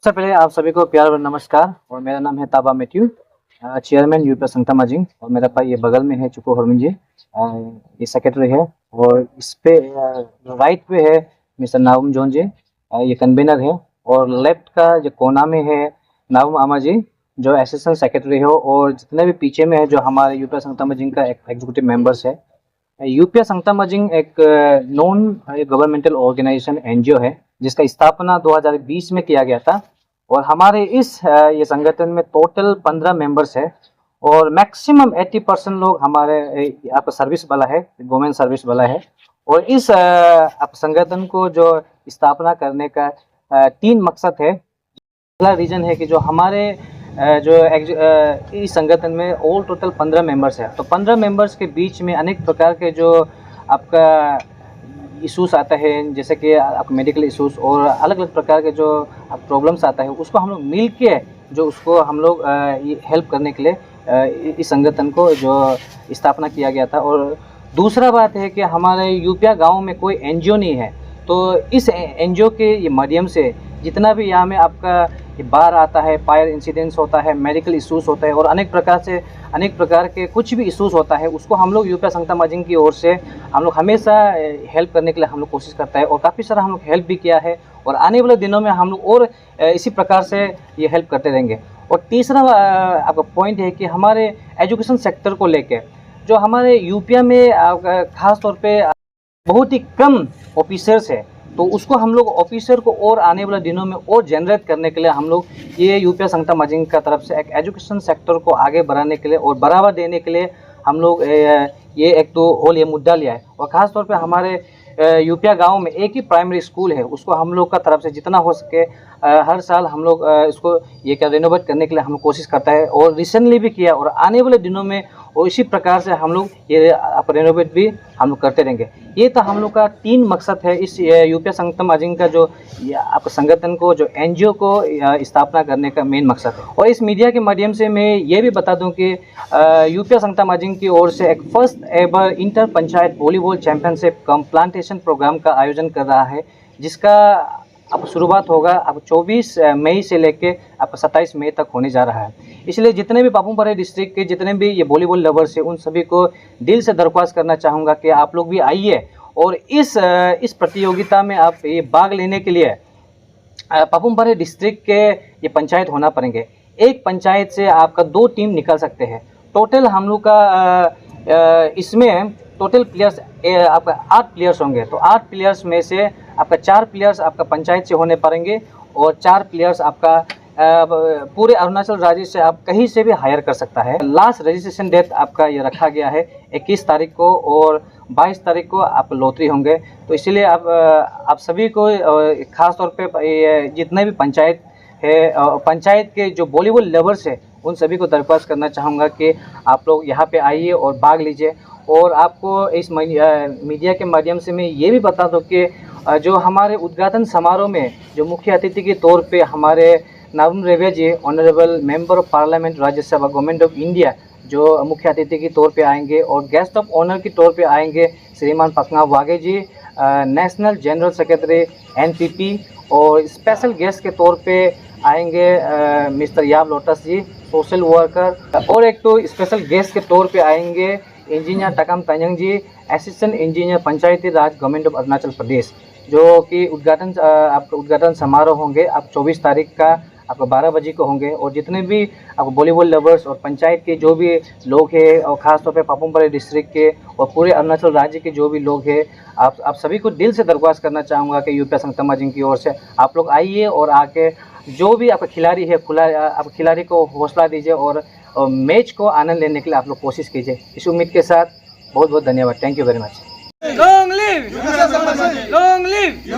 सबसे पहले आप सभी को प्यार और नमस्कार। और मेरा नाम है ताबा मैथ्यू, चेयरमैन यूपी संगता माजिंग। और मेरा भाई ये बगल में है चुको हरमिंजी, ये सेक्रेटरी है। और इस पे राइट पे है मिस्टर नावम जोन जी, ये कन्वीनर है। और लेफ्ट का जो कोना में है नावम आमा जी, जो असिस्टेंट सेक्रेटरी हो। और जितने भी पीछे में है जो हमारे यूपी संगता माजिंग का एग्जीक्यूटिव मेंबर्स है। यूपी संगता माजिंग एक नॉन गवर्नमेंटल ऑर्गेनाइजेशन एनजीओ है, जिसका स्थापना 2020 में किया गया था। और हमारे इस ये संगठन में टोटल 15 मेंबर्स है। और मैक्सिमम 80% लोग हमारे आप सर्विस वाला है, गवर्नमेंट सर्विस वाला है। और इस आप संगठन को जो स्थापना करने का 3 मकसद है। पहला रीजन है कि जो हमारे इस संगठन में ऑल टोटल 15 मेंबर्स है। तो 15 मेंबर्स के बीच में अनेक प्रकार के जो आपका इशूज़ आता है, जैसे कि आप मेडिकल इशूज़ और अलग अलग प्रकार के जो प्रॉब्लम्स आता है, उसको हम लोग मिल के जो उसको हम लोग हेल्प करने के लिए इस संगठन को जो स्थापना किया गया था। और दूसरा बात है कि हमारे यूपिया गांव में कोई एनजीओ नहीं है। तो इस एनजीओ के ये माध्यम से जितना भी यहाँ में आपका बाढ़ आता है, फायर इंसिडेंट्स होता है, मेडिकल इशूज़ होता है और अनेक प्रकार के कुछ भी इशूज़ होता है, उसको हम लोग यूपी संगता माजिंग की ओर से हम लोग हमेशा हेल्प करने के लिए हम लोग कोशिश करता है। और काफ़ी सारा हम लोग हेल्प भी किया है और आने वाले दिनों में हम लोग और इसी प्रकार से ये हेल्प करते रहेंगे। और तीसरा आपका पॉइंट है कि हमारे एजुकेशन सेक्टर को लेके जो हमारे यूपी में ख़ास तौर पे बहुत ही कम ऑफिसर्स है, तो उसको हम लोग ऑफिसर को और आने वाले दिनों में और जनरेट करने के लिए हम लोग ये यूपी संगता माजिंग का तरफ से एक एजुकेशन सेक्टर को आगे बढ़ाने के लिए और बढ़ावा देने के लिए हम लोग ये एक तो होल ये मुद्दा लिया है। और ख़ास तौर पे हमारे यूपिया गांव में एक ही प्राइमरी स्कूल है, उसको हम लोग का तरफ से जितना हो सके हर साल हम लोग इसको ये क्या रेनोवेट करने के लिए हम लोग कोशिश करता है और रिसेंटली भी किया। और आने वाले दिनों में और इसी प्रकार से हम लोग ये रेनोवेट भी हम लोग करते रहेंगे। ये तो हम लोग का 3 मकसद है इस यूपी संगता माजिंग का जो आप संगठन को जो एनजीओ को स्थापना करने का मेन मकसद है। और इस मीडिया के माध्यम से मैं ये भी बता दूं कि यूपी संगता माजिंग की ओर से एक first ever inter panchayat volleyball championship cum plantation program का आयोजन कर रहा है, जिसका अब शुरुआत होगा अब 24 मई से लेके अब 27 मई तक होने जा रहा है। इसलिए जितने भी पापुमपारे डिस्ट्रिक्ट के जितने भी ये वॉलीबॉल लवर्स हैं, उन सभी को दिल से दरख्वास्त करना चाहूँगा कि आप लोग भी आइए और इस प्रतियोगिता में आप ये भाग लेने के लिए पापुमपारे डिस्ट्रिक्ट के ये पंचायत होना पड़ेंगे। एक पंचायत से आपका 2 टीम निकल सकते हैं। टोटल हम लोग का इसमें टोटल प्लेयर्स आपका 8 प्लेयर्स होंगे। तो 8 प्लेयर्स में से आपका 4 प्लेयर्स आपका पंचायत से होने पड़ेंगे और 4 प्लेयर्स आपका पूरे अरुणाचल राज्य से आप कहीं से भी हायर कर सकता है। लास्ट रजिस्ट्रेशन डेट आपका ये रखा गया है 21 तारीख को और 22 तारीख को आप लॉटरी होंगे। तो इसीलिए आप सभी को ख़ास तौर पे जितने भी पंचायत है, पंचायत के जो वॉलीबॉल लवर्स है, उन सभी को दरख्वास्त करना चाहूँगा कि आप लोग यहाँ पे आइए और भाग लीजिए। और आपको इस मीडिया के माध्यम से मैं ये भी बता दूँ कि जो हमारे उद्घाटन समारोह में जो मुख्य अतिथि के तौर पे हमारे नावम Rebia ji, honourable member of parliament Rajya Sabha government of India, जो मुख्य अतिथि के तौर पे आएंगे। और गेस्ट ऑफ ऑनर के तौर पे आएंगे श्रीमान Pakna Wage ji, national general secretary NPP. और स्पेशल गेस्ट के तौर पे आएंगे mister Yab Lotus ji, social worker. और एक तो स्पेशल गेस्ट के तौर पे आएंगे engineer Takam Tanjang ji, assistant engineer Panchayati Raj government of Arunachal Pradesh, जो कि आपका उद्घाटन समारोह होंगे आप 24 तारीख का आपको 12 बजे को होंगे। और जितने भी आपको वॉलीबॉल लवर्स और पंचायत के जो भी लोग हैं और ख़ास तौर पे पापुमपारे डिस्ट्रिक्ट के और पूरे अरुणाचल राज्य के जो भी लोग हैं, आप सभी को दिल से दरख्वास्त करना चाहूँगा कि यूपी संगता माजिंग की ओर से आप लोग आइए और आके जो भी आपका खिलाड़ी है आप खिलाड़ी को हौसला दीजिए और मैच को आनंद लेने के लिए आप लोग कोशिश कीजिए। इस उम्मीद के साथ बहुत बहुत धन्यवाद। Thank you very much. Long live! Long live!